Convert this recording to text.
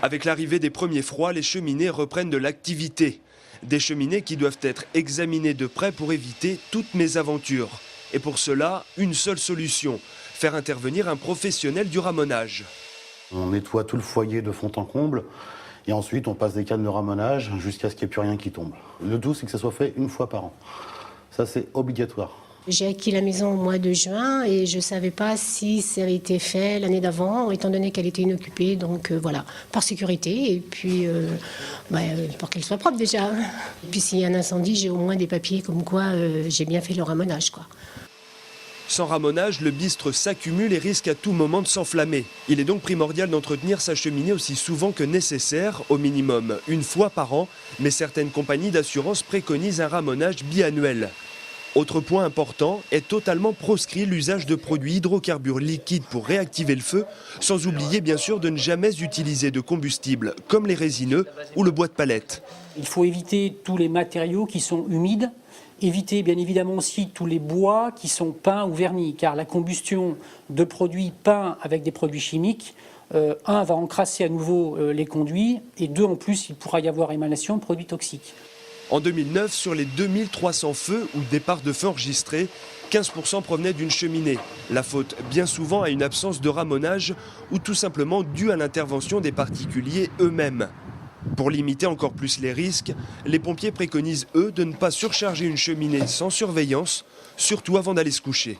Avec l'arrivée des premiers froids, les cheminées reprennent de l'activité. Des cheminées qui doivent être examinées de près pour éviter toutes mésaventures. Et pour cela, une seule solution, faire intervenir un professionnel du ramonage. On nettoie tout le foyer de fond en comble et ensuite on passe des cannes de ramonage jusqu'à ce qu'il n'y ait plus rien qui tombe. Le tout, c'est que ça soit fait une fois par an. Ça, c'est obligatoire. J'ai acquis la maison au mois de juin et je ne savais pas si ça avait été fait l'année d'avant, étant donné qu'elle était inoccupée. Donc voilà, par sécurité et puis pour qu'elle soit propre déjà. Et puis s'il y a un incendie, j'ai au moins des papiers comme quoi j'ai bien fait le ramonage, quoi. Sans ramonage, le bistre s'accumule et risque à tout moment de s'enflammer. Il est donc primordial d'entretenir sa cheminée aussi souvent que nécessaire, au minimum une fois par an, mais certaines compagnies d'assurance préconisent un ramonage biannuel. Autre point important, est totalement proscrit l'usage de produits hydrocarbures liquides pour réactiver le feu, sans oublier bien sûr de ne jamais utiliser de combustibles comme les résineux ou le bois de palette. Il faut éviter tous les matériaux qui sont humides, éviter bien évidemment aussi tous les bois qui sont peints ou vernis, car la combustion de produits peints avec des produits chimiques, un, va encrasser à nouveau les conduits, et deux, en plus, il pourra y avoir émanation de produits toxiques. En 2009, sur les 2300 feux ou départs de feu enregistrés, 15% provenaient d'une cheminée. La faute bien souvent à une absence de ramonage ou tout simplement due à l'intervention des particuliers eux-mêmes. Pour limiter encore plus les risques, les pompiers préconisent, eux, de ne pas surcharger une cheminée sans surveillance, surtout avant d'aller se coucher.